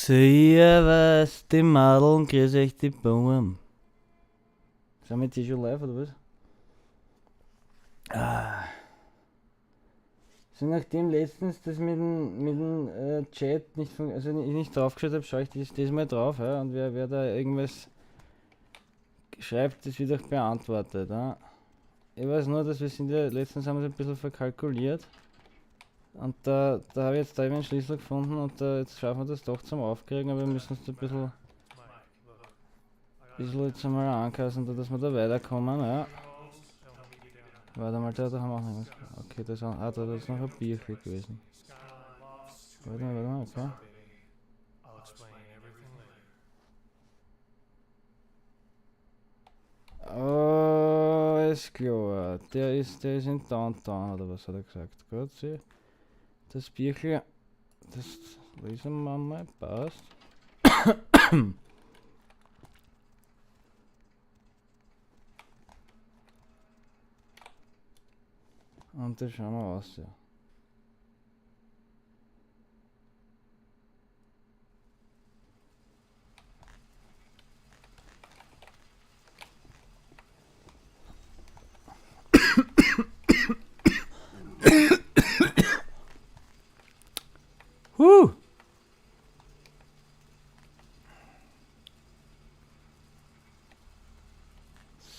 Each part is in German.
Servus, die Madeln, grüß euch die Buben. Sind wir jetzt schon live oder was? So nachdem letztens das mit dem Chat nicht draufgeschaut habe, schaue ich das mal drauf, ja, und wer da irgendwas schreibt, das wird auch beantwortet. Ja. Ich weiß nur, dass letztens haben wir es ein bisschen verkalkuliert. Und da habe ich jetzt da eben einen Schlüssel gefunden und jetzt schaffen wir das doch zum Aufkriegen, aber wir müssen uns da ein bisschen jetzt einmal ankassen, dass wir da weiterkommen, ja. Warte mal, da haben wir auch noch was. Okay, da ist noch ein Bierchen gewesen. Warte mal, okay. Oh, ist klar. Der ist in Downtown, oder was hat er gesagt? Gut, sieh. Das Bierchen, das lesen wir mal, passt. Und das schauen wir aus, ja.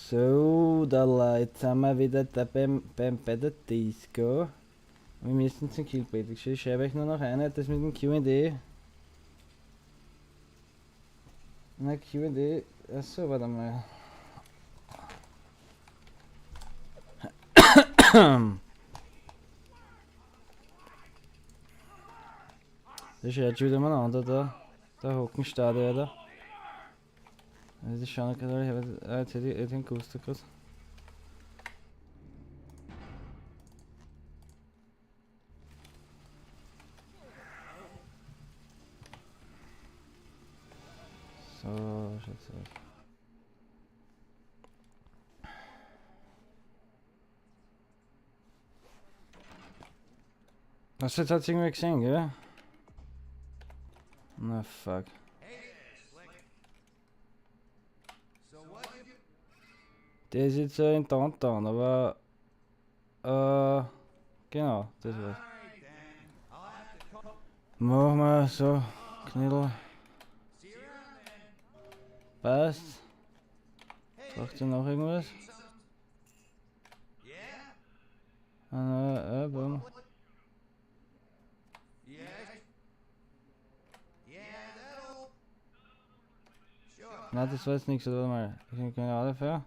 So, da jetzt sind wir wieder da bei der Disco. Wir müssen zum Killbait. Ich schreibe euch nur noch eine, das mit dem Q&A. Na, Q&A. Achso, warte mal. Das schreit schon wieder umeinander da. Der Hockenstadion da. Also die schauen gerade, jetzt hätte ich den Guster gerade. So, schaut's aus. Was jetzt hat's irgendwie gesehen, gell? Na fuck. Der ist jetzt in Downtown, aber genau, das war's. Machen wir so, Knödel. Passt. Braucht ihr noch irgendwas? Boom. Na, das war jetzt nichts, warte mal. Ich bin keine Ahnung dafür.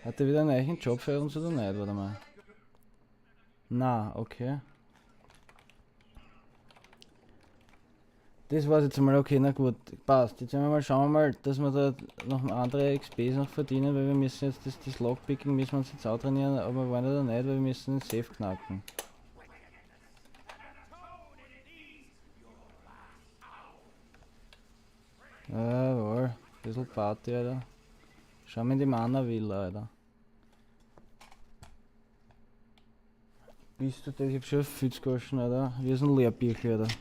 Hat er wieder einen neuen Job für uns oder nicht? Warte mal. Na, okay. Das war's jetzt mal, okay, na gut, passt. Jetzt schauen wir mal, dass wir da noch andere XPs noch verdienen, weil wir müssen jetzt das Lockpicking müssen wir uns jetzt auch trainieren, aber wir wollen ja nicht, weil wir müssen den Safe knacken. Jawohl, ein bisschen Party, Alter. Schau mal in die Mana-Villa, Alter. Bist du das? Ich hab schon viel gegossen, Alter. Wie ist ein Leerbierchen, Alter.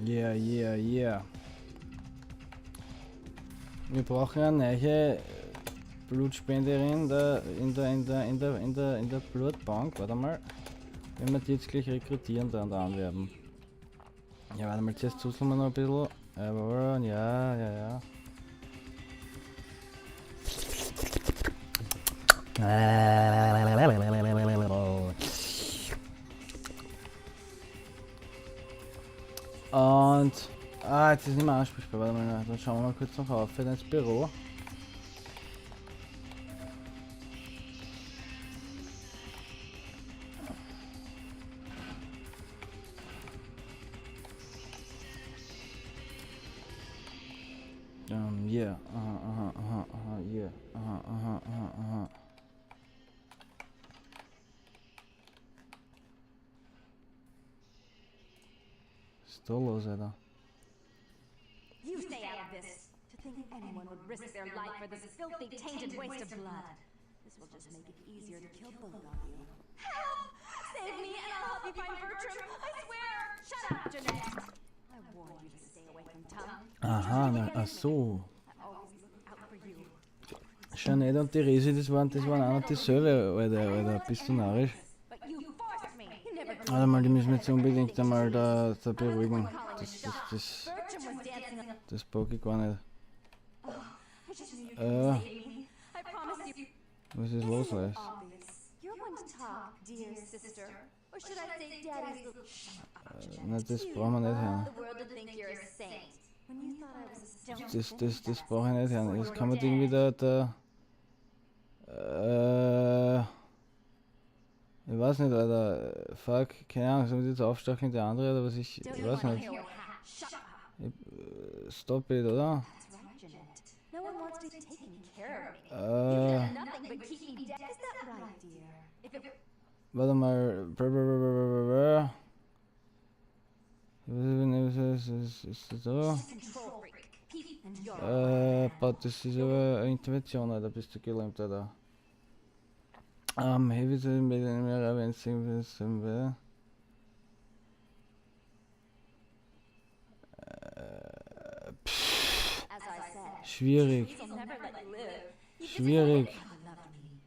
Yeah, yeah, yeah. Wir brauchen eine neue Blutspenderin da in der Blutbank. Warte mal. Wenn wir die jetzt gleich rekrutieren da und anwerben. Ja, warte mal, zuerst zuzeln wir noch ein bisschen. Jawohl, ja. Und jetzt ist nicht mehr ansprechbar. Warte mal, dann schauen wir mal kurz noch auf ins Büro. Yeah, yeah, Was ist da los, Alter? You stay out of this. think anyone would risk their life for this filthy, tainted waste of blood? This will just make it easier to kill both of you. Help! Save me and I'll help you find Bertram. I swear! Shut up, Jeanette! I warned you to stay away from Tom. Aha, na, ach so. I always look out for you. Jeanette und die Resi, das waren ein und dieselbe, Alter, bist du narrisch? But you forced me. You never Warte mal, die müssen wir jetzt unbedingt einmal da beruhigen. Bertram was dancing on Das bock ich gar nicht. I just knew you could save me. I promise you. Was ist los, Leis? Obvious. You're one to talk, dear sister. Or should I say daddy's little... Shut up, Jeanette. Na, das brauchen wir nicht hören. The world would think you're a saint. When you thought I was a stone. Das brauche ich nicht hören. Das kann man irgendwie ich weiß nicht, Alter. Fuck, keine Ahnung, soll ich jetzt aufstacheln, der andere oder was ich weiß nicht. Shut up. Stop it, oder? That's right, Jeanette. No one wants to be taking care of me. You've done nothing but keep me dead. Is that right, dear? If it Warte mal. Ist das so? control freak, Pete and your Das ist aber eine Intervention, Alter, bist du gelähmt, Alter. Heavy to mehr erwähnt, as I said, schwierig. he'll never let you live. Schwierig. Loved me.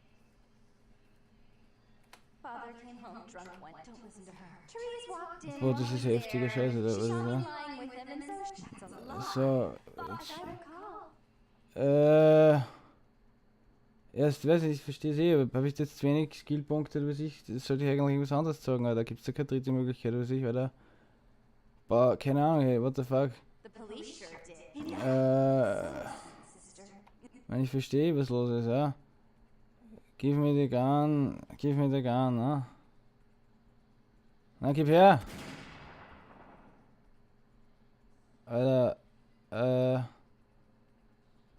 Father came home drunk one. Don't listen to her. Therese walked in. Boah, das ist heftiger Scheiße, oder? She Was ist saw me das? lying with him and so that's a lie. So, As I recall. erst weiß ich verstehe es eh, aber habe ich jetzt zu wenig Skillpunkte, oder was ich, das sollte ich eigentlich irgendwas anderes sagen, Alter. Gibt es da keine dritte Möglichkeit, oder was ich, oder? Boah, keine Ahnung, hey, what the fuck. The police sure did. Sister. Wenn ich verstehe, was los ist, ja. Give me the gun, ne? Na, gib her! Alter, I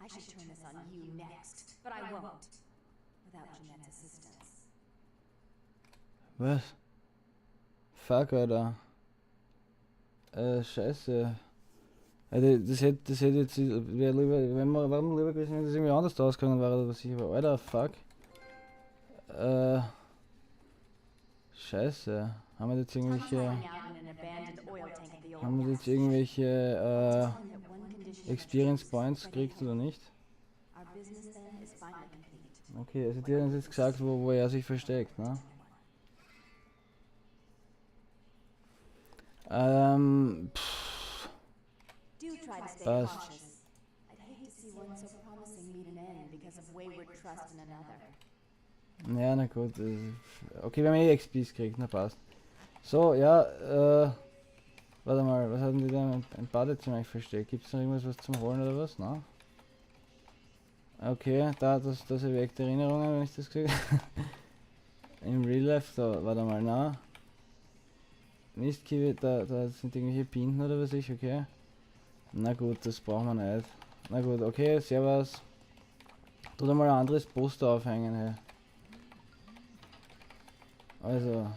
should turn this on you next, but I won't. Without Jeanette's assistance. was? Fuck, Alter. Scheiße. Alter, das hätte jetzt, wäre lieber, warum lieber gewesen, wenn das irgendwie anders ausgegangen wäre, oder was ich, aber Alter, fuck. Scheiße. Haben wir jetzt irgendwelche, Hiding out in an abandoned oil tank at the old haben wir jetzt gas irgendwelche, station. One condition Experience Points gekriegt oder nicht? Our business then is finally complete. Okay, also die haben uns jetzt gesagt, wo er sich versteckt, ne? Do try to stay Passt. cautious. I'd hate to see one so promising meet an end because of wayward trust in another. Ja, na gut. Okay, wir haben eh XPs gekriegt, na passt. So, ja, warte mal, was hatten die da im Badezimmer eigentlich versteckt? Gibt es noch irgendwas was zum Holen oder was? Na? Okay, das erweckt Erinnerungen, wenn ich das gesehen im Real Life, so, warte mal, na. Mistkiwi, da sind irgendwelche Pinten oder was ich, okay. Na gut, das brauchen wir nicht. Na gut, okay, servus. Tu da mal ein anderes Poster aufhängen, hey. Also.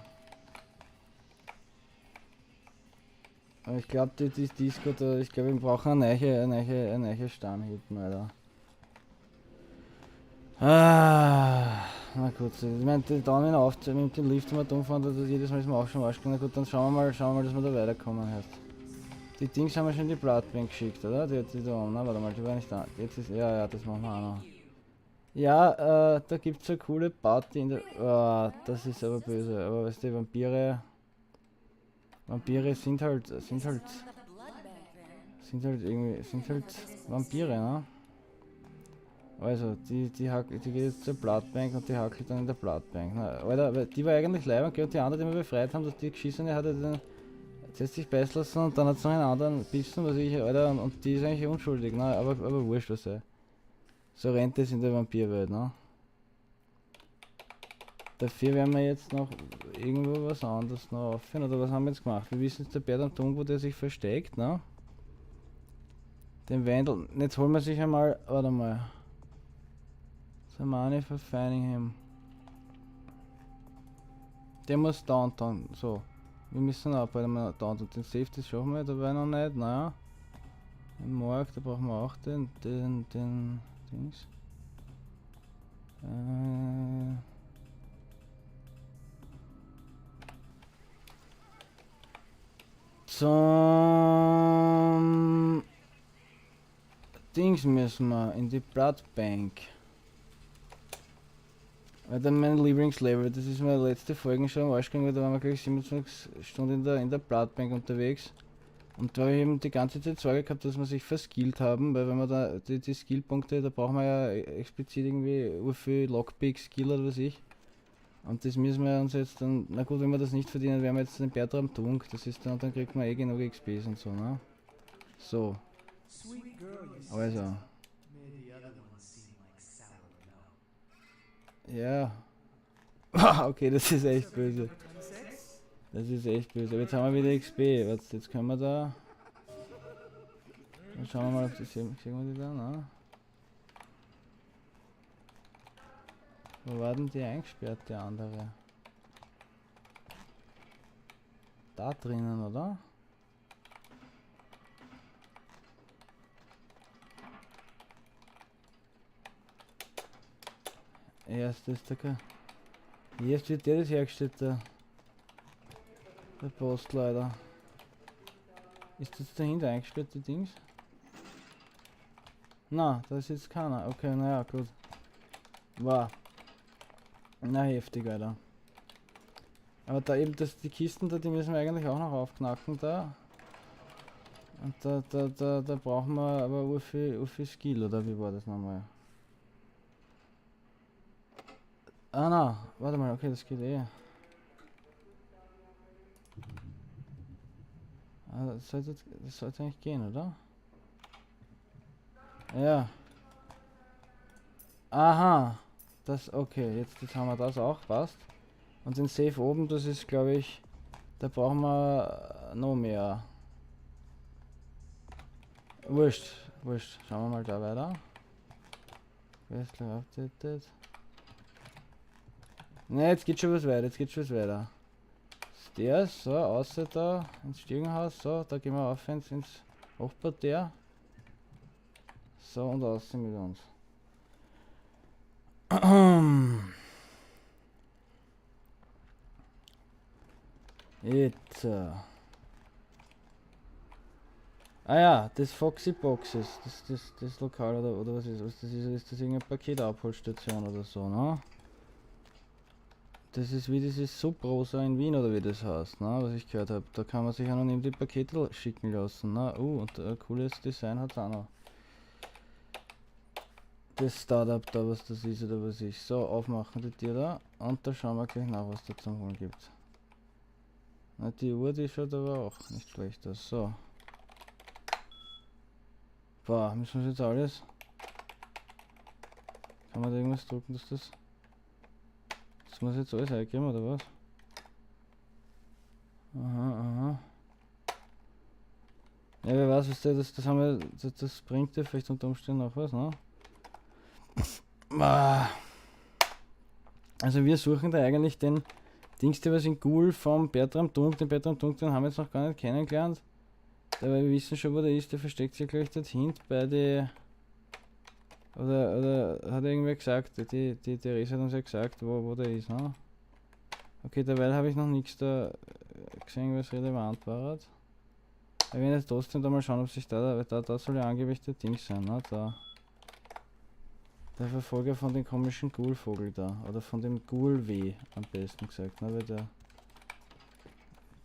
Aber ich glaube, die Disco da, ich glaube, wir brauchen eine neue Stammhütten, Alter. Na gut, ich meine, dann wenn auf mit dem Lift mal dumm fahren, dass jedes Mal ist mir auch schon Arsch. Na gut, dann schauen wir mal, dass wir da weiterkommen heißt. Die Dings haben wir schon in die Blattbank geschickt, oder? Die da oben, na warte mal, die war nicht da. Jetzt ist, ja, das machen wir auch noch. Ja, da gibt's eine coole Party in der, das ist aber böse, aber weißt du, Vampire sind halt Vampire, ne? Also, die geht jetzt zur Bloodbank und die hackelt dann in der Bloodbank. Na, Alter, die war eigentlich leibend, und die andere, die wir befreit haben, dass die Geschissene hatte, dann jetzt hat sich beißen lassen und dann hat es noch einen anderen bissen, was ich, Alter, und die ist eigentlich unschuldig, ne? Aber wurscht, was sei. So rennt es in der Vampirwelt, ne? Dafür werden wir jetzt noch irgendwo was anderes noch aufhören, oder was haben wir jetzt gemacht? Wir wissen jetzt der Bert am Turm, wo der sich versteckt, ne? Den Wendel, jetzt holen wir sich einmal, warte mal. Samani verfeining him. Der muss downtown, so. Wir müssen abhalten, Downtown. Den Safe, das schaffen wir dabei noch nicht, naja. Im Morg, da brauchen wir auch den Dings. Zum Dings müssen wir in die Bloodbank. Weil dann mein Lieblingslevel, das ist mir letzte Folge schon am Arsch gegangen, weil da waren wir gleich 27 Stunden in der Bloodbank unterwegs. Und da habe ich eben die ganze Zeit Sorge gehabt, dass wir sich verskillt haben, weil wenn wir da die Skillpunkte, da brauchen wir ja explizit irgendwie viel Lockpick-Skill oder was ich. Und das müssen wir uns jetzt dann, na gut, wenn wir das nicht verdienen, werden wir jetzt den Bertram Dunk, das ist dann kriegt man eh genug XPs und so, ne? So. Also. Ja. Okay, das ist echt böse. Das ist echt böse. Aber jetzt haben wir wieder XP. Jetzt können wir da. Dann schauen wir mal, ob die sehen wir die da, ne? Wo war denn die eingesperrt, der andere? Da drinnen, oder? Erst ist der. Jetzt wird der das hergestellt, der Post leider. Ist das dahinter eingesperrt, die Dings? Na, da ist jetzt keiner. Okay, naja, gut. Wow. Na, heftig, Alter. Aber da eben, die Kisten da, die müssen wir eigentlich auch noch aufknacken da. Und da brauchen wir aber urviel Skill, oder wie war das nochmal? Ah, na, warte mal, okay, das geht eh. Ah, das sollte eigentlich gehen, oder? Ja. Aha. Das, okay, jetzt haben wir das auch, passt. Und den Safe oben, das ist, glaube ich, da brauchen wir noch mehr. Wurscht. Schauen wir mal da weiter. Questler updated. Ne, jetzt geht schon was weiter, Stairs, so, außer da, ins Stiegenhaus, so, da gehen wir auf ins Hochparterre. So, und außen mit uns. Jetzt. Ah ja, das Foxy Boxes, das Lokal oder was ist das? Ist das irgendeine Paketabholstation oder so, ne? Das ist wie dieses Subrosa in Wien oder wie das heißt, ne? Was ich gehört habe. Da kann man sich anonym die Pakete schicken lassen, ne? Und ein cooles Design hat es auch noch. Das Startup da, was das ist oder was ich. So, aufmachen die Tür da und da schauen wir gleich nach, was da zum Holen gibt. Na, die Uhr, die schaut aber auch nicht schlecht aus. So. Boah, müssen wir jetzt alles? Kann man da irgendwas drücken, dass das... Das muss jetzt alles eingeben, oder was? Aha. Ja, wer weiß, was das haben wir... Das bringt ja vielleicht unter Umständen auch was, ne? Also wir suchen da eigentlich den Dings, der was in Ghoul vom Bertram Dunk, den haben wir jetzt noch gar nicht kennengelernt. Dabei wir wissen schon, wo der ist, der versteckt sich gleich dort hinten bei der... Oder hat irgendwer gesagt, die Therese hat uns ja gesagt, wo der ist, ne? Okay, derweil habe ich noch nichts da gesehen, was relevant war. Wir werden jetzt trotzdem da mal schauen, ob sich da soll ja angeblich der Ding sein, ne? Da. Der Verfolger von dem komischen Ghoul-Vogel da. Oder von dem Ghoul-W am besten gesagt, ne? Weil der.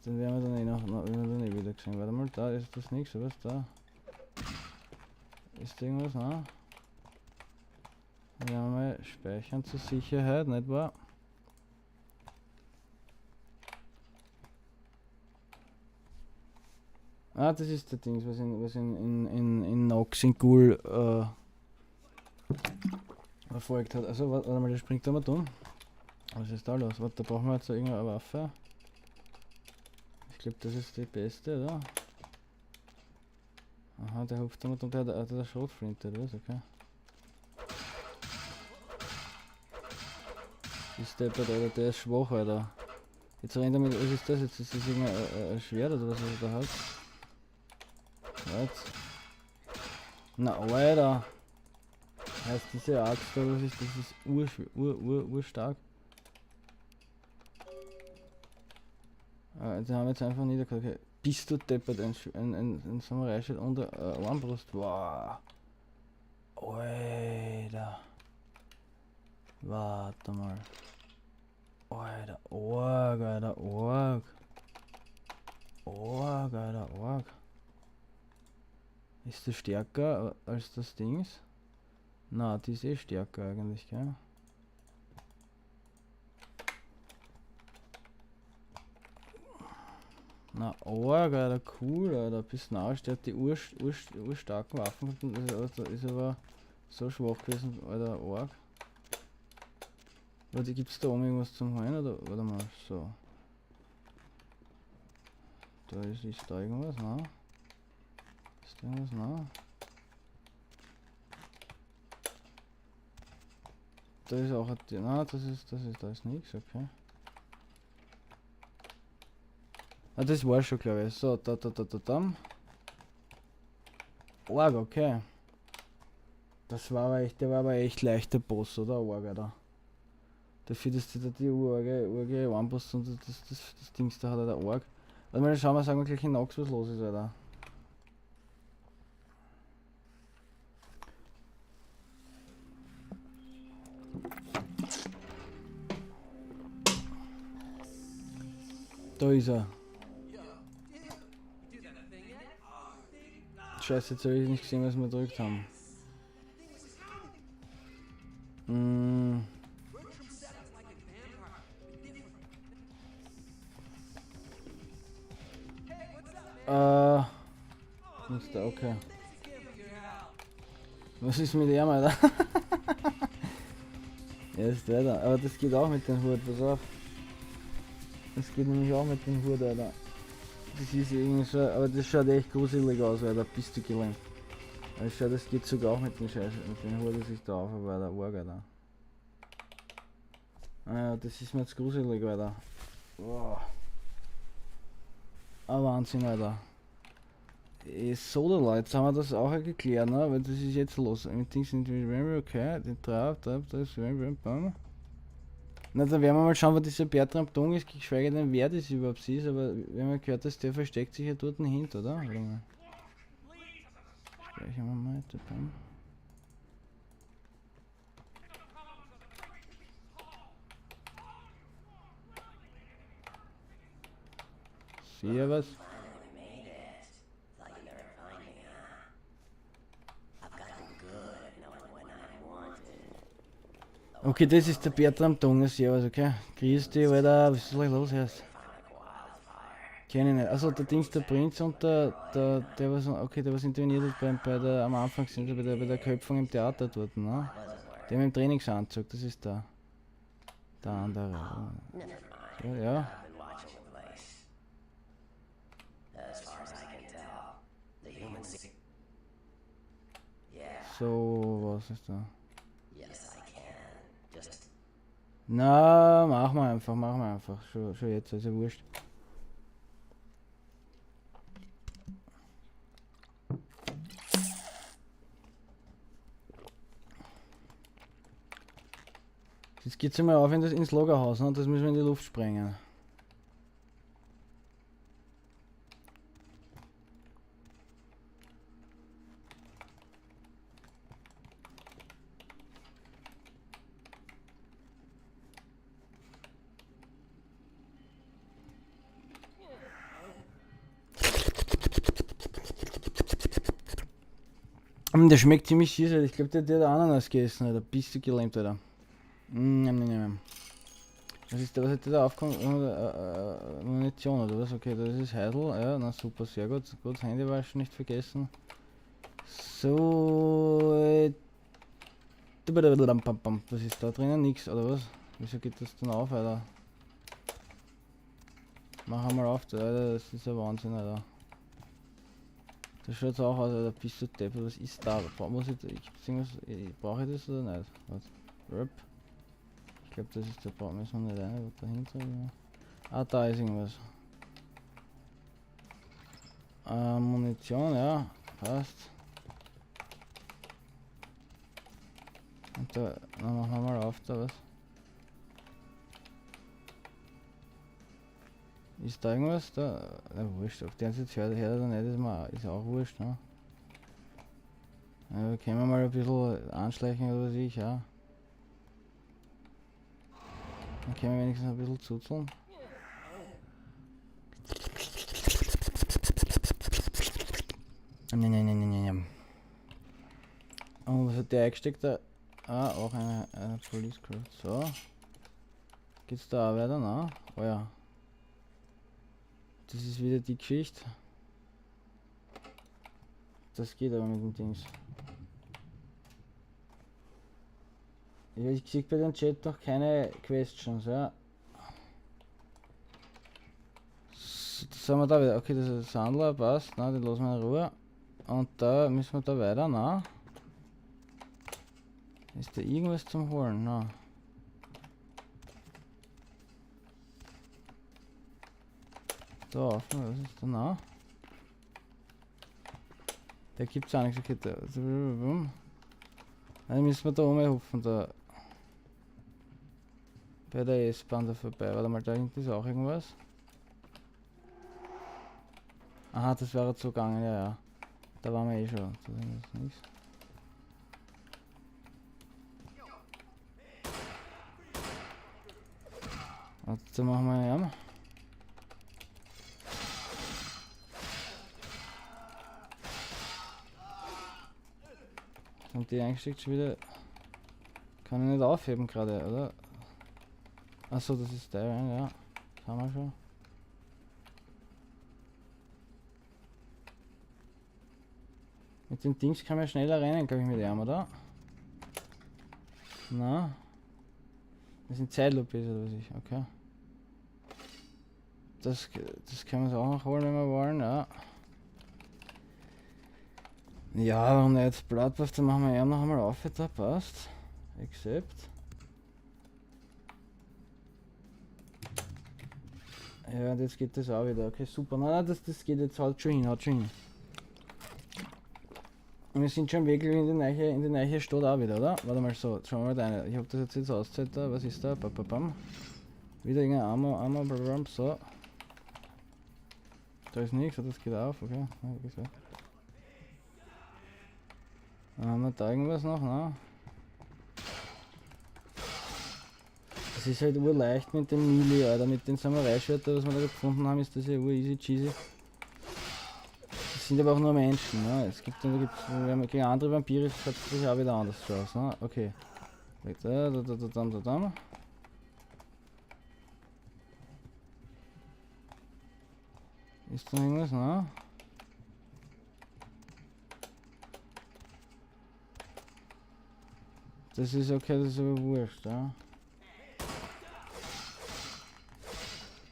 Den werden wir dann eh wieder gesehen. Warte mal, da ist das nichts, was da? Ist irgendwas, ne? Wir haben mal speichern zur Sicherheit, nicht wahr? Ah, das ist der Ding, was in Nox in Ghoul erfolgt hat. Also warte mal, der springt da mal dumm. Was ist da los? Warte, da brauchen wir jetzt irgendeine Waffe. Ich glaube, das ist die beste, oder? Aha, der hupft da mal dumm, der hat eine Schrotflinte, oder was? Okay. Ist der ist schwach, Alter. Jetzt rennt er mit, was ist das? Jetzt ist das irgendein Schwert oder was er da hat? Right. Na, Alter. Heißt diese Axt da, das ist urstark. Die haben jetzt einfach niedergekommen. Okay. Bist du deppert, ein Samurai-Schild und Armbrust. Wow. Alter. Warte mal. Alter, Org, Alter, Org. Org, Alter, Org. Ist das stärker als das Dings? Na, die ist eh stärker eigentlich, gell? Na, Org, Alter, cool, Alter. Bis nach, der hat die urstarken Waffen gehabt und ist aber so schwach gewesen, Alter, Org. Warte, gibt's da oben irgendwas zum Holen oder? Warte mal, so. Da ist da irgendwas, ne? Ist da irgendwas, ne? Da ist auch ein, na, da ist nichts, okay. Ah, das war schon, glaube ich. So, da. Org, okay. Das war aber echt, der war aber echt leicht der Boss, oder? Org, da. Dafür, dass die Urge Armbrust und das Dings da hat, der Org. Also mal schauen wir, sagen wir gleich in Nox, was los ist, Alter. Da ist er. Scheiße, jetzt habe ich nicht gesehen, was wir gedrückt haben. Ist da, okay. Was ist mit ihm, Alter? Ja, ist der da. Aber das geht auch mit dem Hut, pass auf. Das geht nämlich auch mit dem Hut, Alter. Das ist irgendwie so, aber das schaut echt gruselig aus, Alter. Bist du gelähmt. Ich schau, das geht sogar auch mit dem Scheiß, mit dem Hut, das ich da auf, aber der Org, Alter. Ah ja, das ist mir jetzt gruselig, Alter. Wow. Ah, Wahnsinn, Alter. So, da Leute, jetzt haben wir das auch geklärt, ne? Weil das ist jetzt los. Mit Dings sind wir okay, den Trab, da ist bam. Na, dann werden wir mal schauen, wo dieser Bertram Dung ist, geschweige denn wer das überhaupt ist, aber wir haben ja gehört, dass der versteckt sich ja dort hinter, oder? Warte mal. Sprechen wir mal, bam. Sieh was? Okay, das ist der Bertram Dung, servus, okay? Grüß dich, Alter, was ist gleich los jetzt? Kenn ich nicht. Also der Dings, der Prinz und der was, okay, der was interveniert hat bei der, am Anfang sind wir bei der Köpfung im Theater dort, ne? Der mit dem Trainingsanzug, das ist der andere. So, ja. So, was ist da? Na, machen wir einfach. Schon jetzt, also wurscht. Jetzt geht's einmal auf ins Lagerhaus, ne? Das müssen wir in die Luft sprengen. Der schmeckt ziemlich süß, ich glaube, der hat Ananas gegessen, Alter. Bist du gelähmt, Alter. Was ist der, was hat der da aufgekommen? Munition oder was? Okay, das ist Heidel, ja, na super, sehr gut. Gut, Hände waschen, nicht vergessen. So. Was ist da drinnen? Nix, oder was? Wieso geht das denn auf, Alter? Mach einmal auf, Alter, das ist ja Wahnsinn, Alter. Das schaut so auch aus, Alter, bist du Deppel, was ist da? Muss ich, brauche ich das oder nicht? Was? Ich glaube, das ist der Baum, müssen wir nicht rein, dahinter. Ah, da ist irgendwas. Munition, ja, passt. Und da, dann machen wir mal auf da was. Ist da irgendwas da? Na wurscht, ob der jetzt hört oder nicht, ist auch wurscht, ne? Ja, können wir mal ein bisschen anschleichen oder was ich, ja. Dann können wir wenigstens ein bisschen zuzeln. Ne. Und was hat der eingesteckt da? Ah, auch eine Police Crew. So. Geht's da auch weiter, ne? Oh ja. Das ist wieder die Geschichte. Das geht aber mit dem Dings. Ich sehe bei dem Chat noch keine Questions, ja. Das haben wir da wieder. Okay, das ist ein Sandler, passt, na, den lassen wir in Ruhe. Und da müssen wir da weiter, na. Ist da irgendwas zum Holen, na. Da auf, was ist da, na? Da gibt's auch nichts, okay, da. Dann müssen wir da rumhupfen, da. Bei der S-Bahn da vorbei. Warte mal, da hinten ist auch irgendwas. Aha, das wäre so gegangen, ja. Da waren wir eh schon. Da ist nichts. Jetzt machen wir ja. Und die eingesteckt schon wieder. Kann ich nicht aufheben gerade, oder? Achso, das ist der, ja. Das haben wir schon. Mit den Dings kann man schneller rennen, glaube ich, mit ihm, oder? Na? Das sind Zeitlupe oder was ich, okay. Das können wir uns auch noch holen, wenn wir wollen, ja. Ja, warum nicht? Bloodbath, dann machen wir ja noch einmal auf, da passt. Accept. Ja, und jetzt geht das auch wieder. Okay, super. Nein, das geht jetzt halt schon hin, haut schon hin. Und wir sind schon wirklich in die neue Stadt auch wieder, oder? Warte mal so, schauen wir mal rein. Ich habe das jetzt auszeit da, was ist da? Bam. Wieder irgendein Armor, bam, so. Da ist nichts, das geht auf, okay. Ja, gesagt. Dann haben wir da irgendwas noch, ne? Das ist halt urleicht mit dem Melee, Alter, mit den Samurai-Schwertern, was wir da gefunden haben, ist das ja easy cheesy. Das sind aber auch nur Menschen, ne? Es gibt dann, wenn man gegen andere Vampire hat sich auch wieder anders aus, ne? Okay. Da. Ist da irgendwas, ne? Das ist okay, das ist aber wurscht, ja.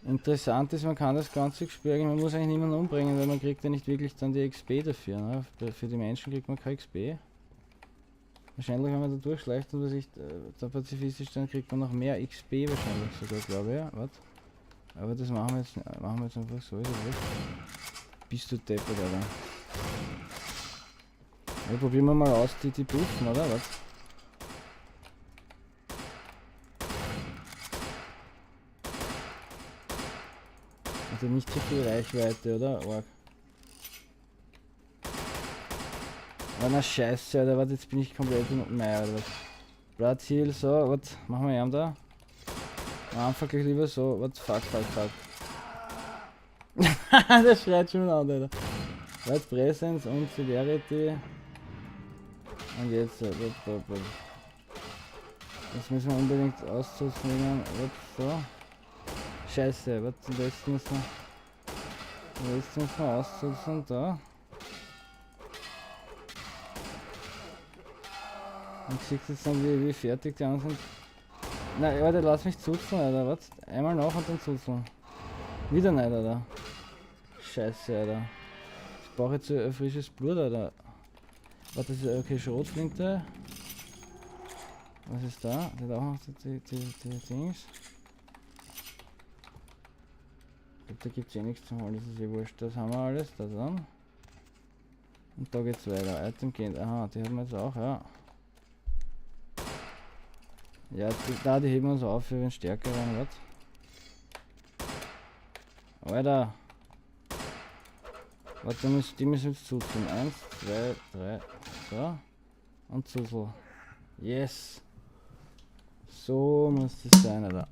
Interessant ist, man kann das Ganze sperren, man muss eigentlich niemanden umbringen, weil man kriegt ja nicht wirklich dann die XP dafür, ne? Für die Menschen kriegt man kein XP. Wahrscheinlich, wenn man da durchschleicht und was ich da pazifistisch, dann kriegt man noch mehr XP wahrscheinlich sogar, glaube ich, ja. Warte. Aber das machen wir jetzt einfach so, ist das. Bist du deppert, Alter. Ja, probieren wir mal aus, die buffen, oder was? Also nicht so viel Reichweite, oder? Org. Oh, na scheiße, Alter, warte, jetzt bin ich komplett in Meier, oder was? Blood Heal, so, was machen wir ihm da? Am Anfang gleich lieber so, what fuck. Der schreit schon an, Alter. Right, Presence und Severity. Und jetzt, jetzt müssen wir unbedingt auszunehmen, so. Scheiße, was jetzt müssen wir auszunehmen, da. Und ich sehe jetzt dann, wie fertig die anderen sind. Nein, Alter, lass mich zuzeln, Alter, was? Einmal nach und dann zuzeln. Wieder nicht, Alter. Scheiße, Alter. Ich brauche jetzt ein frisches Blut, Alter. Warte, das ist okay, Schrotflinte. Was ist da? Der hat auch noch die Dings. Da gibt es eh nichts zum Holen, das ist eh wurscht. Das haben wir alles, da dann. Und da geht's weiter. Item gehen. Aha, die haben wir jetzt auch, ja. Ja, die heben wir uns auf für den stärkeren, was? Alter! Warte, die müssen jetzt zutun. 1, 2, 3, so. Und Zusel. Yes! So muss das sein, Alter.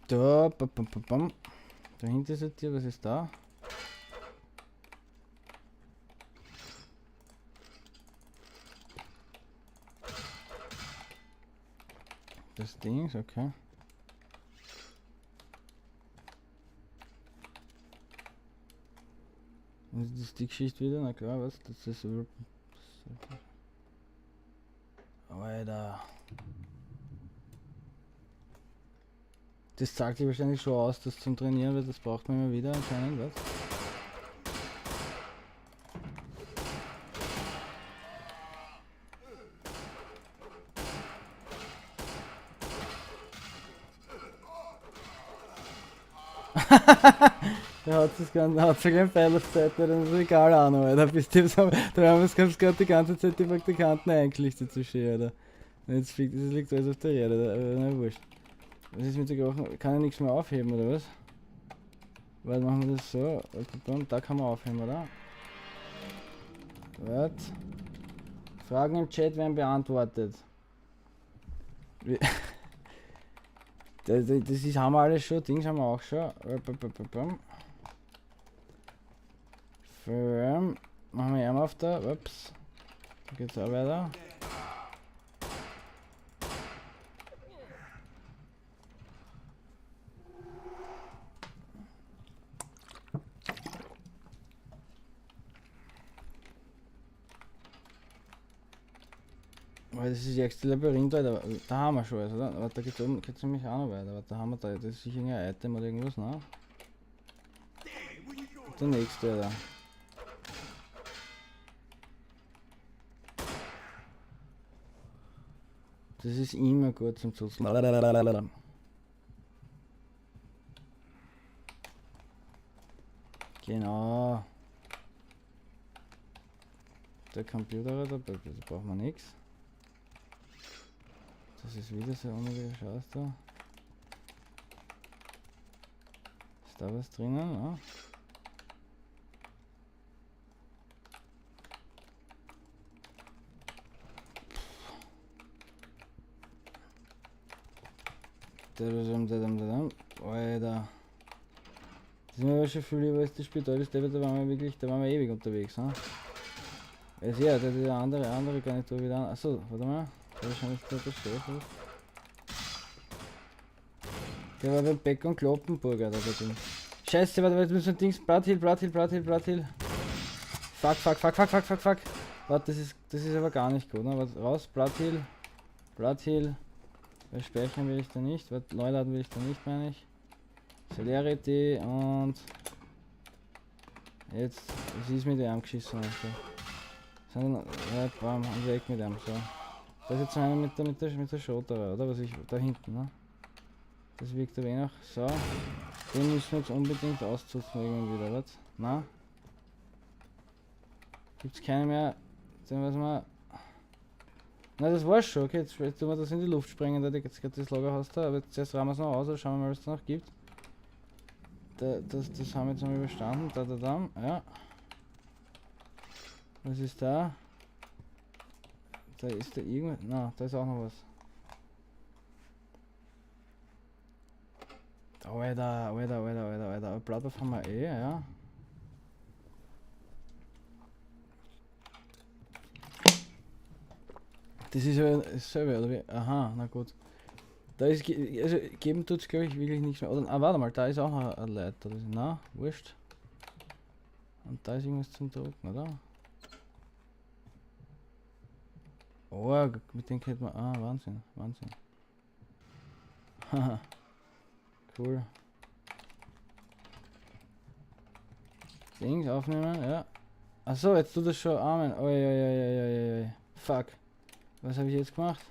Da, dahinter ist ein Tier, was ist da? Das Ding ist okay. Und das ist die Geschichte wieder, na klar, was? Das ist über. Alter. Das zahlt sich wahrscheinlich schon aus, das zum Trainieren, weil das braucht man immer wieder anscheinend, was? Der hat das Ganze, hat so kein Pfeil auf Zeit, der das Regal an, Alter. Da haben wir es gerade die ganze Zeit die Praktikanten eingelichtet zu stehen, Alter. Und jetzt fliegt, das liegt alles auf der Erde, aber na wurscht. Was ist mit der Knochen? Kann er nichts mehr aufheben, oder was? Weil machen wir das so. Da kann man aufheben, oder? Was? Fragen im Chat werden beantwortet. Das ist, haben wir alles schon, Dings haben wir auch schon. Firm. Machen wir einmal auf da. Ups. Da geht's auch weiter. Weil das ist das nächste Labyrinth, Alter. Da haben wir schon was, oder? Warte, da geht's oben, geht's nämlich auch noch weiter. Warte, da haben wir da, das ist sicher ein Item oder irgendwas, ne? Der nächste, Alter. Das ist immer gut zum Zuzeln. Genau. Der Computer, da braucht man nichts. Das ist wieder so unnötiger Scheiß da. Ist da was drinnen? Ja. Alter. Das ist mir aber schon viel lieber als das Spiel da, da waren wir wirklich, da waren wir ewig unterwegs, ne? Also ja, der andere Garnitur wieder an. Achso, warte mal. Da wahrscheinlich der Chef. Der war bei Beck und Kloppenburger da bei dem. Scheiße, warte, jetzt müssen wir Dings. Bloodhill. Fuck. Warte, das ist aber gar nicht gut, ne? Warte, raus, Bloodhill. Bei Speichern will ich da nicht. Warte, Neuladen will ich da nicht, meine ich. Celerity und. Jetzt, was ist mit dem geschissen, also. Ja, bam, und weg mit dem, so. Da ist jetzt einer mit der Schotter, oder? Was ich, da hinten, ne? Das wiegt aber eh noch, so. Den müssen wir jetzt unbedingt auszutzen irgendwie wieder, was? Na? Gibt's keine mehr, den was wir... Na, das war's schon, okay, jetzt tun wir das in die Luft sprengen, da jetzt geht das Lagerhaus da, aber jetzt rahmen wir es noch aus, oder schauen wir mal, was es noch gibt. Das haben wir jetzt mal überstanden, ja. Was ist da? Da ist da irgendwas. Na, da ist auch noch was. Alter. Blatthof haben wir eh, ja. Das ist ja dasselbe, oder wie? Aha, na gut. Da ist, also geben tut's glaube ich wirklich nichts mehr. Oder, warte mal, da ist auch noch ein Leiter. Na, wurscht. Und da ist irgendwas zum Drucken, oder? Oh, mit dem könnte man. Ah, Wahnsinn. Haha. Cool. Dings aufnehmen, ja. Achso, jetzt tut das schon Amen. Oi. Fuck. Was habe ich jetzt gemacht?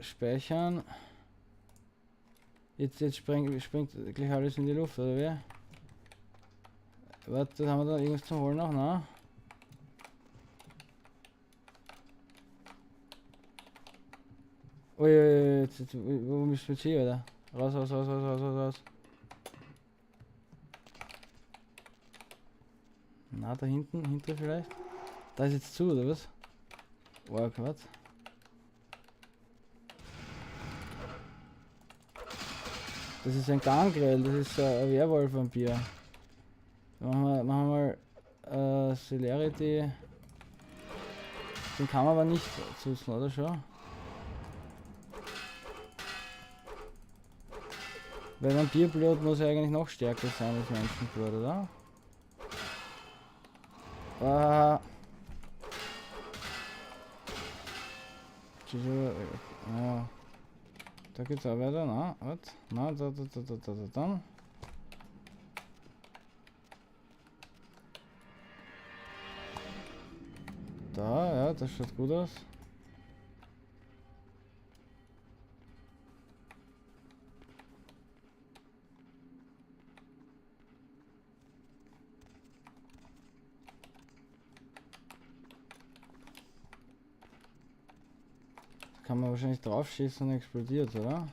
Speichern. Jetzt springt gleich alles in die Luft, oder wie? Warte, haben wir da irgendwas zum Holen noch, ne? Ui, wo bist du jetzt hier, oder? Raus, raus, raus, raus, raus, raus, raus. Na, da hinten, hinter vielleicht? Da ist jetzt zu, oder was? Oh, was? Das ist ein Gangrel, das ist ein Werwolf-Vampir. Machen wir mal Celerity. Den kann man aber nicht zuzen, oder schon? Weil Vampirblut muss ja eigentlich noch stärker sein als Menschenblut, oder? Ja. Da geht's auch weiter, na, was? Na, dann. Da, ja, das schaut gut aus. Kann man wahrscheinlich drauf schießen und explodiert, oder?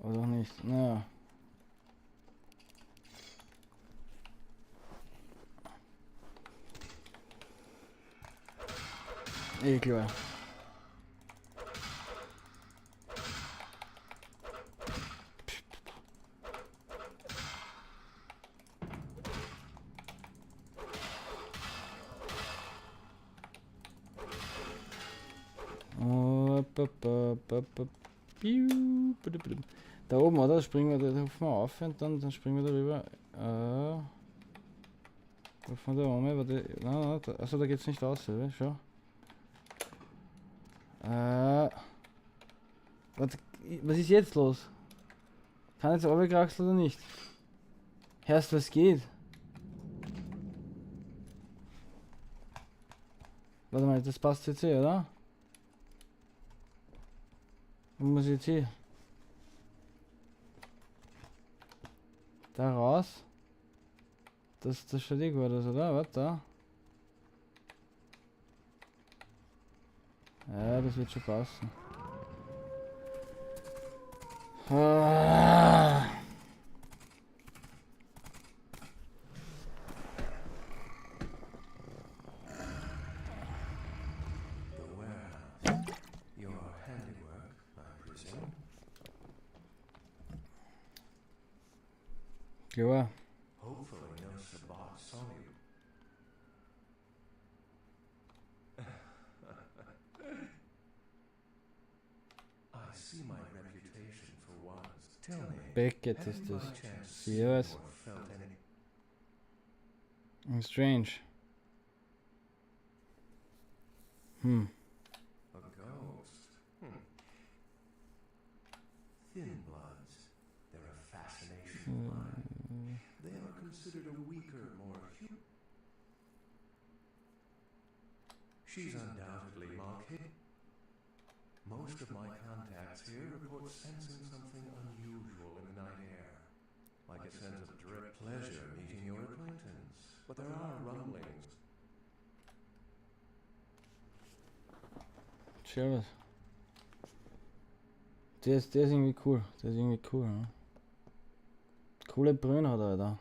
Oder auch nicht? Naja. Eh klar. Da oben, oder? Springen wir, da hüpfen wir auf und dann springen wir darüber. Von da oben, warte. Nein, da, achso, da geht's nicht raus, oder? Schau. Was ist jetzt los? Kann jetzt runterkraxeln oder nicht? Hörst du, was geht? Warte mal, das passt jetzt hier, oder? Wo muss ich jetzt hier? Da raus? Das schaut eh gut aus, oder? Warte, da. Ja, das wird schon passen. Klar. Hopefully no Sabbat saw you. I see my reputation for once. Tell me, Beckett have ist you das. by chance Sie seen was? or felt any Strange. a ghost? Thin bloods. They're a fascination of mine. They are considered a weaker, more human. She's undoubtedly Malkid. Most of my contacts here report sensing something unusual in the night air. Like a sense of direct pleasure meeting your acquaintance. But there are rumblings. Servus. Der ist irgendwie cool. Der ist irgendwie cool, ne? Coole Brühen hat er da.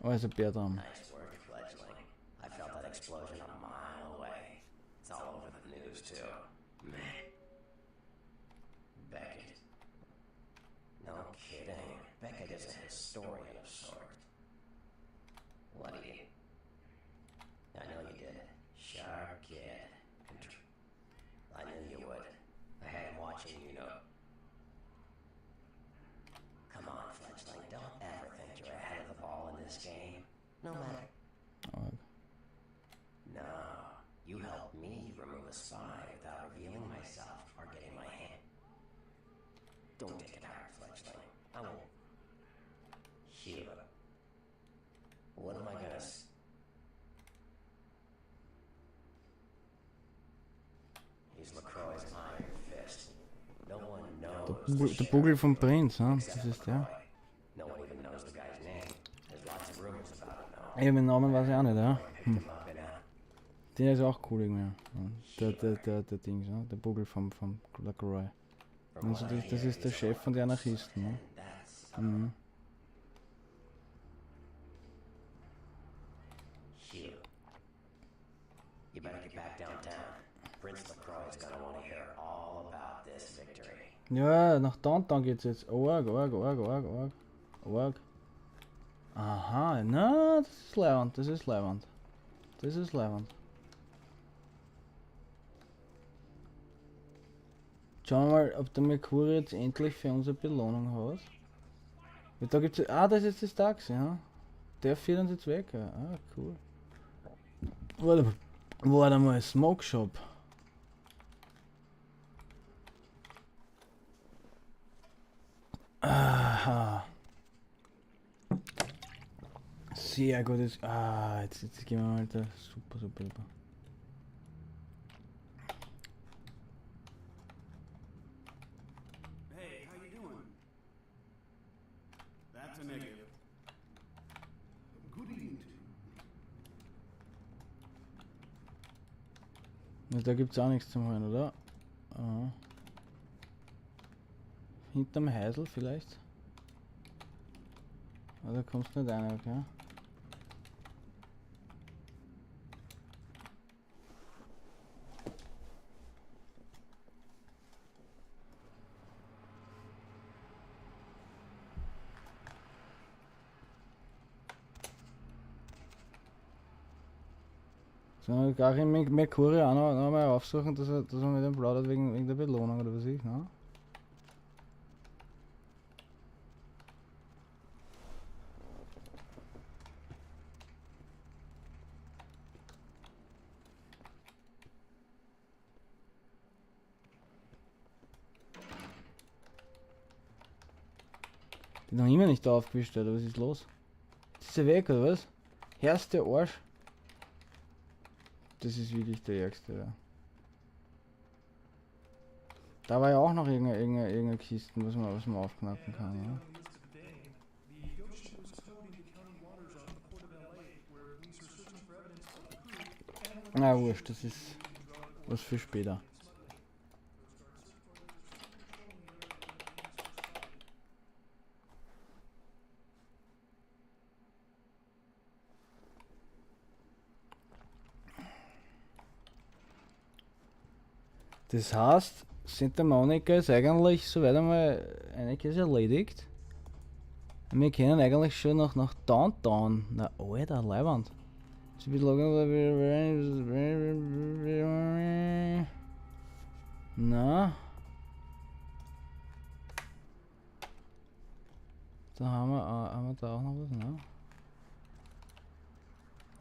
Oh, ist ein Bärtraum. Nice work, fledgling. I felt that explosion a mile away. It's all over the news, too. Meh. Beckett. No kidding. Beckett is a historian of sorts. What do you... I know you did. Sharp kid. I knew you would. I had him watching, you know. Come on, fledgling. Don't ever think you're ahead of the ball in this game. No matter. Oh, No, you helped me remove a spy without revealing myself or getting my hand. Don't take it hard, fledgling. I won't. Sheila. What am I gonna Der Bugel vom Prinz, ne? Das ist der. No one even knows the guy's name. There's lots of rumors about him though. Ja, den Namen weiß ich auch nicht, ja. Picked him up in a Der ist auch cool irgendwie. Ja. Der Dings, ne? Der Bugel vom Lacroix. from Also what I das hear, ist der he's Chef von den Anarchisten, ne? that's Mhm. shoot. You better get back downtown. Prince LaCroix is gonna want to hear all about this victory. Ja, nach Downtown geht's jetzt. Org. Aha, na, das ist Leibwand, das ist Leibwand. Das ist Leibwand. Schauen wir mal, ob der Mercury jetzt endlich für unsere Belohnung hat. Ja, da gibt's. Ah, das ist das Taxi, ja. Der führt uns jetzt weg. Ja. Ah, cool. Warte mal, Smoke Shop. Aha. Sehr gut. Jetzt gehen wir mal da. Super. Hey, how you doing? That's a negative. Good evening to you. Ja, da gibt's auch nichts zum Holen, oder? Aha. Hinterm Heisel vielleicht? Aber da kommst du nicht rein, okay? So, gar in Mercury auch noch mal aufsuchen, dass er mit dem plaudert wegen der Belohnung oder was ich, ne? Die noch immer nicht aufgewischt, oder was ist los? Ist er weg, oder was? Herrst der Arsch? Das ist wirklich der Ärgste, ja. Da war ja auch noch irgendeine Kisten, was man aufknacken kann, ja. Na wurscht, das ist was für später. Das heißt, Santa Monica ist eigentlich soweit einmal einiges erledigt. Wir können eigentlich schon nach Downtown. Na, alter, Leibwand. Ist ein bisschen na. Da haben wir da auch noch was, ne?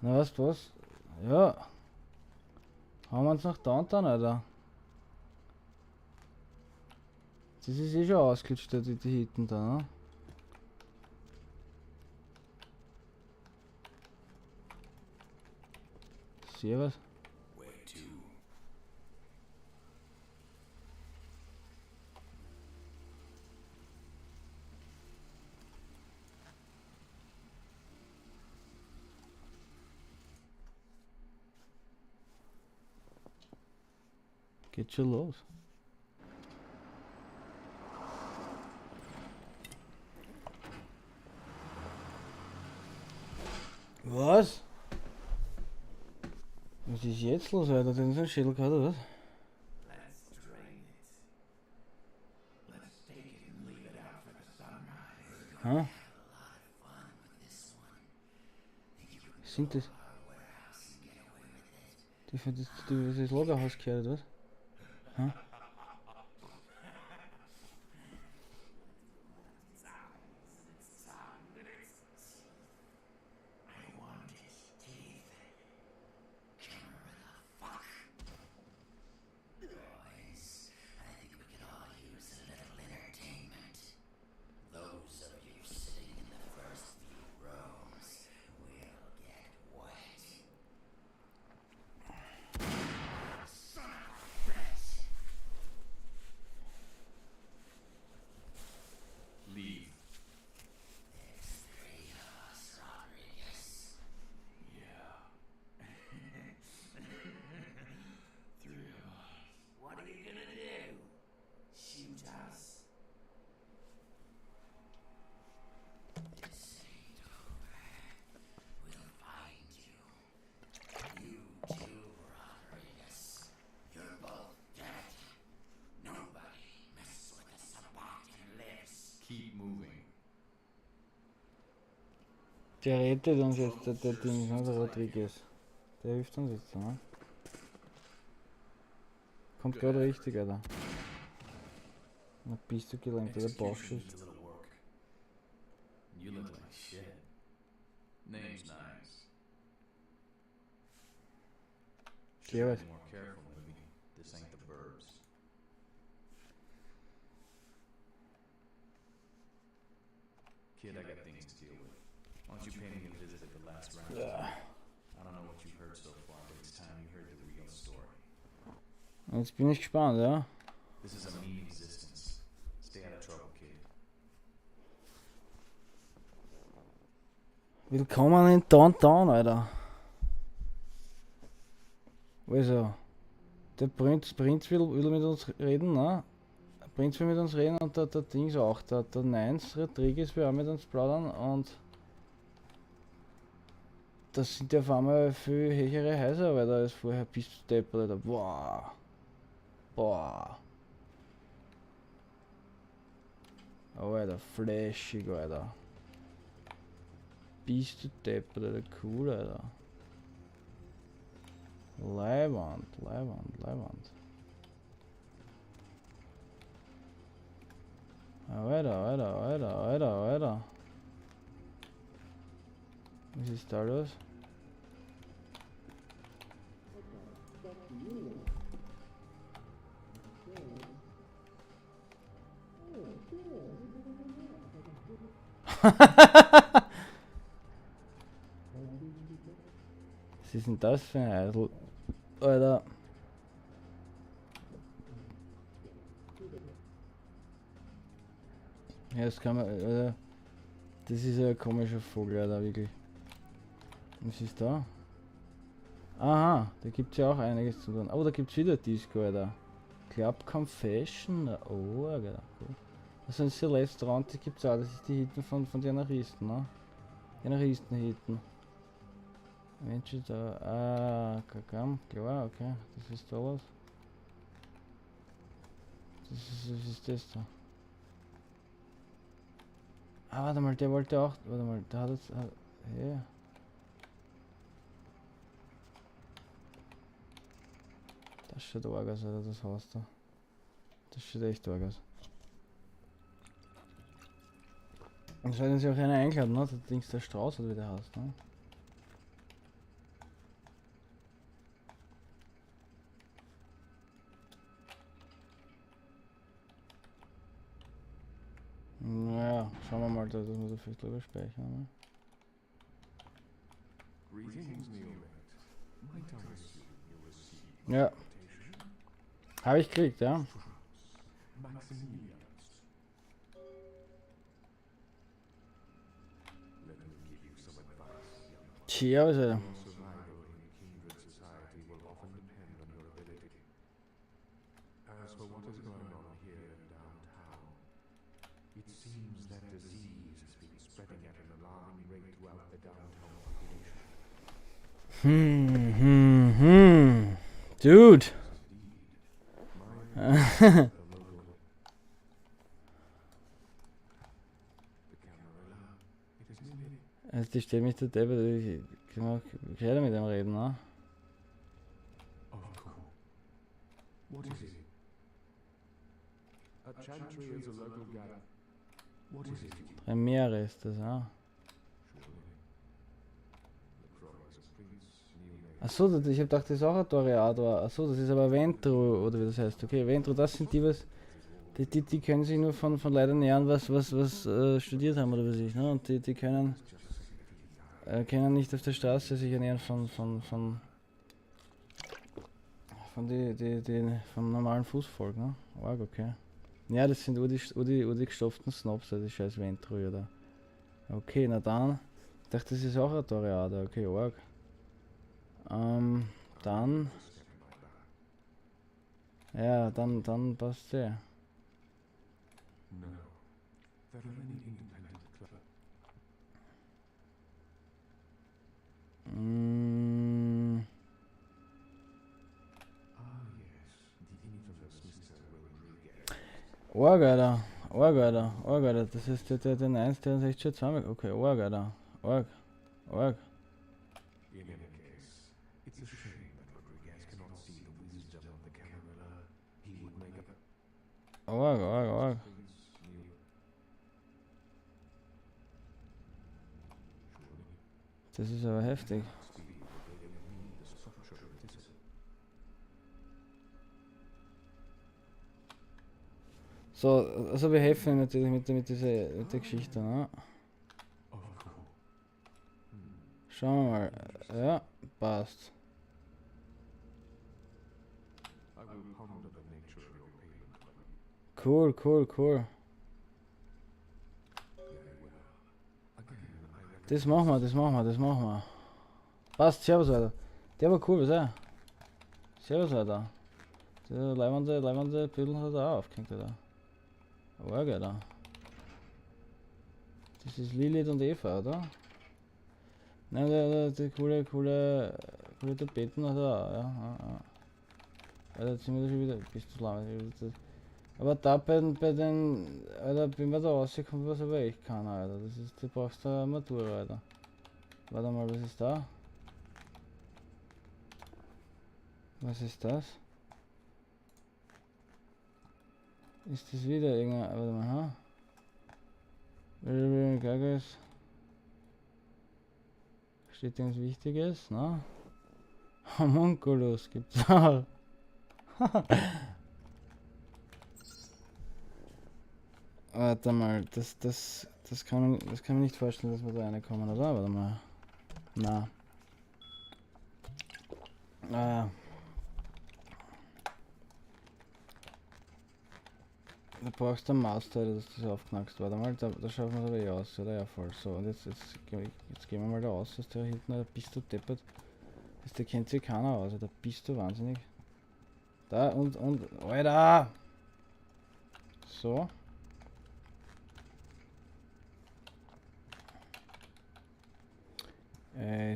Na, weißt du was? Ja. Haben wir uns nach Downtown, Alter. Das ist eh schon ausgelutscht, die Hitten da, ne? Servus. Geht schon los. Was? Was ist jetzt los, Alter? Den so ein Schädel gehabt, oder was? Hä? Sind das? Das Lagerhaus gehört, oder was? Hä? Der rettet uns jetzt, der Ding, ne, der Rodriguez. Der hilft uns jetzt, ne? Kommt gerade richtig, Alter. Na bist du gelähmt, der Bauchschuss. Execution needs a little work. You look like shit. Name's nice. Yeah, Should but- be more careful, maybe. This ain't the burbs. Kid, I got things to deal with. Why don't you pay me a visit at the last round? I don't know what you've heard so far, but it's time you heard the real story. Jetzt bin ich gespannt, ja? This is a mean existence. Stay out of trouble, kid. Willkommen in Downtown, Alter. Also, der Prinz will mit uns reden, ne? Der Prinz will mit uns reden und der Dings auch. Der Nines Rodriguez will auch mit uns plaudern und das sind ja auf einmal viel höhere Häuser, weil da ist vorher bist du deppert, Alter. Boah. Boah. Alter, flashig, Alter. Bist du deppert, Alter. Cool, Alter. Leibwand. Alter. Was ist da los? Was ist denn das für ein Eidel? Alter. Ja, das kann man. Alter. Das ist ja ein komischer Vogel, Alter, wirklich. Was ist da? Aha, da gibt's ja auch einiges zu tun. Oh, da gibt's wieder Disco, Alter. Club Confession. Oh, Alter. Cool. Das sind die Restaurant, die gibt's auch. Das ist die Hitten von den Anarchisten, ne? Die Anarchisten-Hitten. Mensch, da. Ah, Kakam. Klar, okay. Das ist da was. Was ist das da? Ah, warte mal, der wollte auch. Warte mal, der hat jetzt. Ja. Das schaut arg aus, Alter, das Haus da. Das schaut echt arg aus. Und sollten sie auch einer eingeladen, ne? Das Ding, der Strauß oder wie der heißt, ne? Naja, schauen wir mal, dass wir so viel drüber speichern, ne? Greetings, Neomate. Might I assume you received Ja. Habe ich gekriegt, ja? Maximilians? Let me give you some advice, young man. Tja, also. Your survival in kindred society will often depend on your ability. As for what is going on here in downtown, it seems that disease has been spreading at an alarming rate throughout the downtown population. Dude. The local... The Camarilla, it is nearly... Also, die steht mich der Deppe, ich kann auch gescheiter mit dem reden, ne? Of course. What is it? A chantry is a local gather. What is it you... Premiere ist das, ja? Surely. LaCroix is a prince, Neomate. Achso, ich hab gedacht, das ist auch ein Toreador. Achso, das ist aber Ventro, oder wie das heißt. Okay, Ventro, das sind die, was. Die können sich nur von Leuten nähern, was studiert haben oder was ich, ne? Und die können nicht auf der Straße sich ernähren vom normalen Fußvolk, ne? Arg, okay. Ja, das sind die gestopften Snobs, also die scheiß Ventro, oder? Okay, na dann. Ich dachte, das ist auch ein Toreador, okay, arg. Dann. Ja, dann passt ja. No. There are many independent clubs. Ah, yes. The infamous Mr. Rodriguez. Org, Alter. Das ist der 1, der uns echt schon zweimal. Okay, Org, Alter. Org. Arg. In any case, it's a shame that Rodriguez cannot see the wisdom of the Camarilla. He would make a Arg. Das ist aber heftig. So, also wir helfen ihm natürlich mit der Geschichte, ne? Schauen wir mal. Ja, passt. Cool. Das machen wir. Passt, servus weiter. Der war cool, was er? Servus weiter. Der leibende Büdel hat er auch aufgehängt, Alter. Aber geil, da. Das ist Lilith und Eva, oder? Nein, die coole Tapeten hat er auch, ja. Alter, jetzt sind wir da schon wieder. Bist du lang? Aber da bei den. Alter, bin wir da rausgekommen, was aber echt keiner, Alter. Das ist. Du brauchst da eine Matura, Alter. Warte mal, was ist da? Was ist das? Ist das wieder irgendein. Warte mal, ha? Gagas. Steht irgendwas Wichtiges, ne? Homunculus gibt's auch. Warte mal, das kann man nicht vorstellen, dass wir da reinkommen, oder? Warte mal. Na. Du brauchst einen Master, dass du das aufknackst. Warte mal, da schaffen wir es aber eh aus, oder? Ja, voll. So, und jetzt gehen wir mal da aus, dass der hinten, da bist du deppert. Da kennt sich keiner aus, da bist du wahnsinnig. Da und, Alter! So.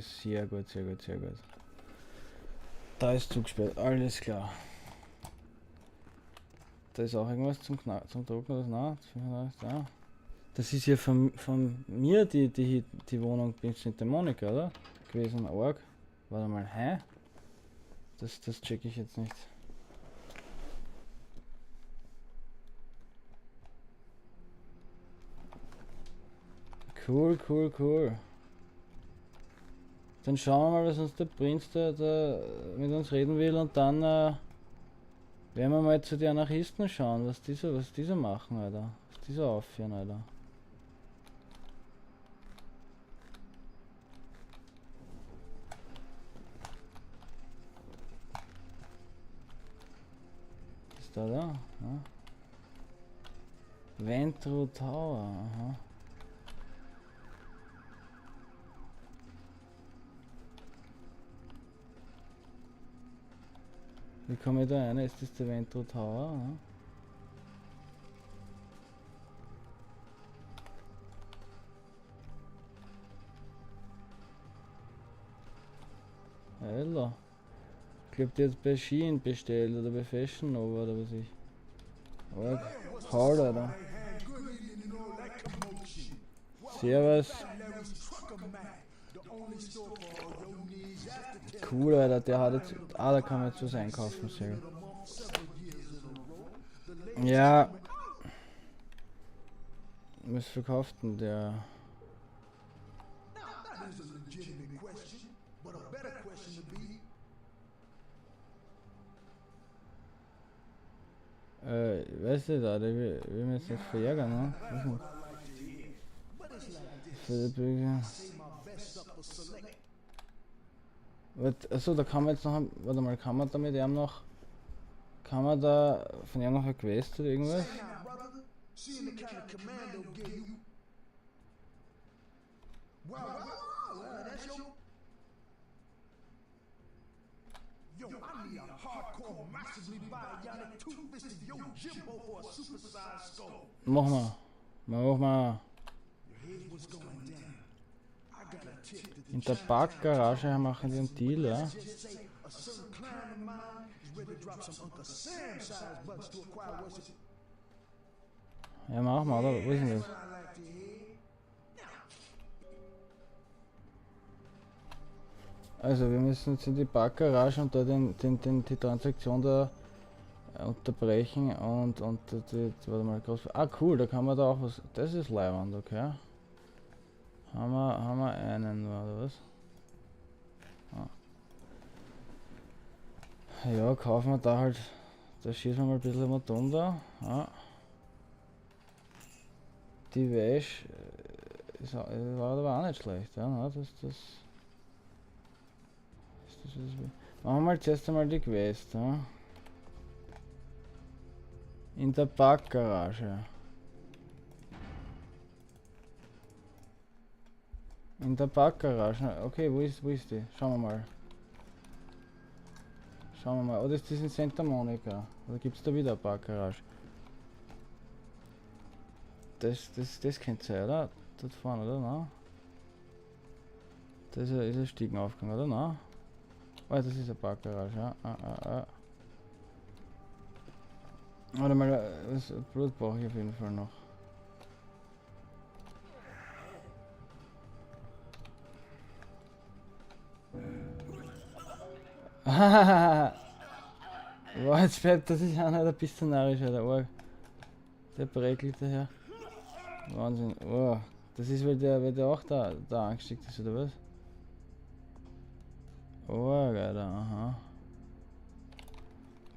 Sehr gut. Da ist zugesperrt, alles klar. Da ist auch irgendwas zum Drucken, oder? Nein, ja. Das ist ja von mir die Wohnung Vincent de Monica, oder? Gewesen, arg. Warte mal, hä? Das check ich jetzt nicht. Cool. Dann schauen wir mal, was uns der Prinz da mit uns reden will, und dann werden wir mal zu den Anarchisten schauen, was die so machen, Alter. Was die so aufführen, Alter. Ist da? Ja? Ventro Tower, aha. Wie komme ich da rein? Ist das der Ventro Tower? Ja. Alter. Ich glaube, die hat bei Shein bestellt oder bei Fashion Nova oder was ich. Hard, Alter. Servus. Cool, Alter, der hat jetzt. Da kann man jetzt was einkaufen, sehr. Ja. Was verkauft denn der? Weißt du da, der will mir jetzt nicht verärgern, ne? Für die Bürger. Achso, da kann man jetzt noch. Warte mal, kann man da mit ihm noch. Kann man da von ihm noch eine Quest oder irgendwas? Mach mal. In der Parkgarage machen die einen Deal, ja? Ja, mach mal, oder? Wo ist denn das? Also wir müssen jetzt in die Parkgarage und da die Transaktion da unterbrechen und warte mal, cool, da kann man da auch was. Das ist leibend, okay. Haben wir einen nur, oder was? Ja, kaufen wir da halt. Da schießen wir mal ein bisschen Motor da. Ja. Die Wäsche war aber auch nicht schlecht, ja. Na, machen wir mal zuerst einmal die Quest, ja. In der Parkgarage. In der Parkgarage. Okay, wo ist die? Schauen wir mal. Oder ist das in Santa Monica? Oder gibt es da wieder eine Parkgarage? Das könnte sein, oder? Dort vorne, oder? Na? Da ist ein Stiegen aufgegangen, oder? Na? Oh, das ist eine Parkgarage, ja. Warte mal, Blut brauche ich auf jeden Fall noch. Boah, jetzt fährt das ist einer der bisschen narrisch, der Ohr. Der prägelt daher. Wahnsinn. Oh, das ist, weil der auch da angesteckt ist, oder was? Oh, Alter, aha.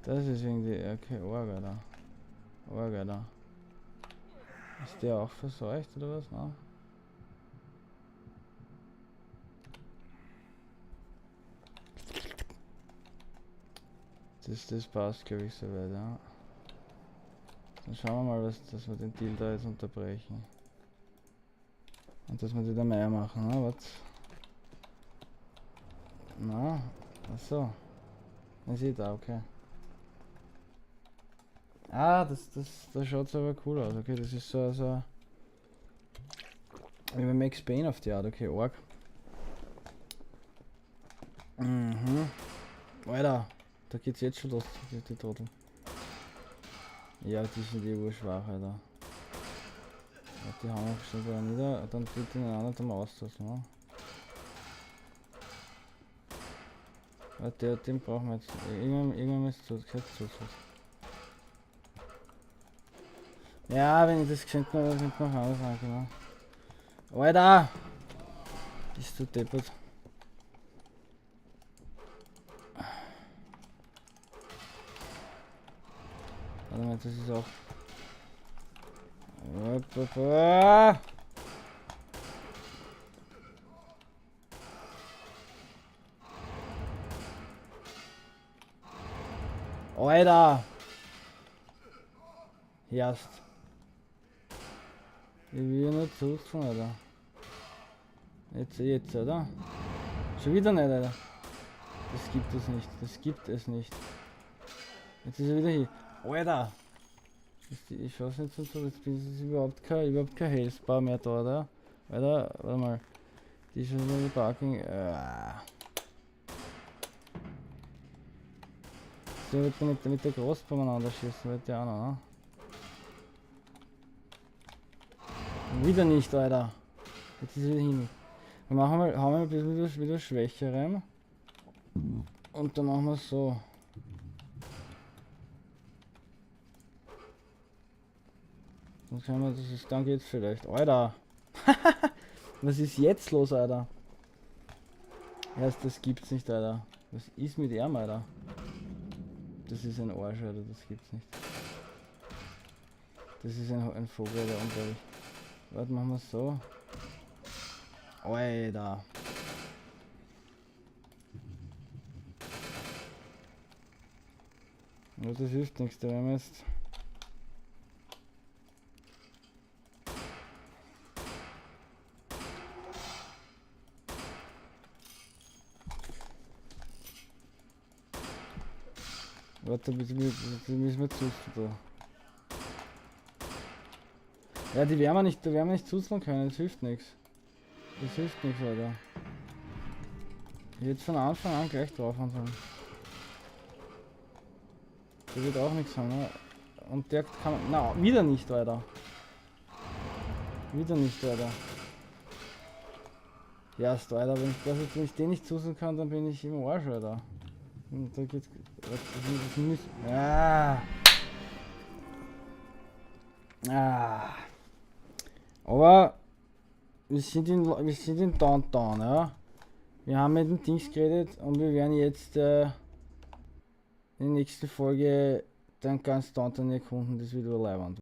Das ist irgendwie, okay, Alter. Alter. Ist der auch verseucht, oder was? Na? Das passt, glaube ich, soweit, ja. Dann schauen wir mal, dass wir den Deal da jetzt unterbrechen. Und dass wir die da mehr machen, ne? Was? Na, achso. Ich sehe da, okay. Ah, das schaut aber cool aus, okay, das ist so wie bei Max Payne auf die Art, okay, arg. Mhm. Alter, da geht's jetzt schon los, die Trottel. Ja, die sind eh urschwach, Alter. Die haben wir bestimmt wieder nieder, dann wird den anderen zum Austauschen, ne? Den brauchen wir jetzt. Irgendwann ist zu. Ja, wenn ich das geschenkt habe, dann noch anders angenommen. Alter! Bist du deppert. Warte mal, das ist auch. Alter! Erst. Ich will nicht zuziehen, Alter. Jetzt, oder? Schon wieder nicht, Alter. Das gibt es nicht. Jetzt ist er wieder hier. Alter! Ich schaue nicht so, jetzt ist überhaupt kein Health-Bar mehr da, oder? Alter, warte mal. Die ist schon wieder die Parking. So wird man mit der Großbombe aneinander schießen, wird der auch noch, ne? Wieder nicht, Alter. Jetzt ist er wieder hin. Wir machen mal, hauen wir ein bisschen wieder schwächerem. Und dann machen wir es so. Dann geht's vielleicht. Alter! Was ist jetzt los, Alter? Das gibt's nicht, Alter. Was ist mit ihm, Alter? Das ist ein Arsch, Alter, das gibt's nicht. Das ist ein Vogel, Alter, unglaublich. Warte, machen wir es so. Alter! Ja, das hilft nichts, da werden wir jetzt. Warte, bitte müssen wir zuziehen da. Ja, die werden wir nicht zuziehen können, das hilft nichts. Alter. Ich hätte von Anfang an gleich drauf anfangen. Der wird auch nichts haben, ne? Und der kann. Na, wieder nicht, Alter. Ja, Alter, wenn ich den nicht zusen kann, dann bin ich im Arsch, Alter. Und da geht's. Aber wir sind in Downtown, ja. Wir haben mit dem Dings geredet und wir werden jetzt in der nächsten Folge dann ganz Downtown erkunden, das wird überleibend.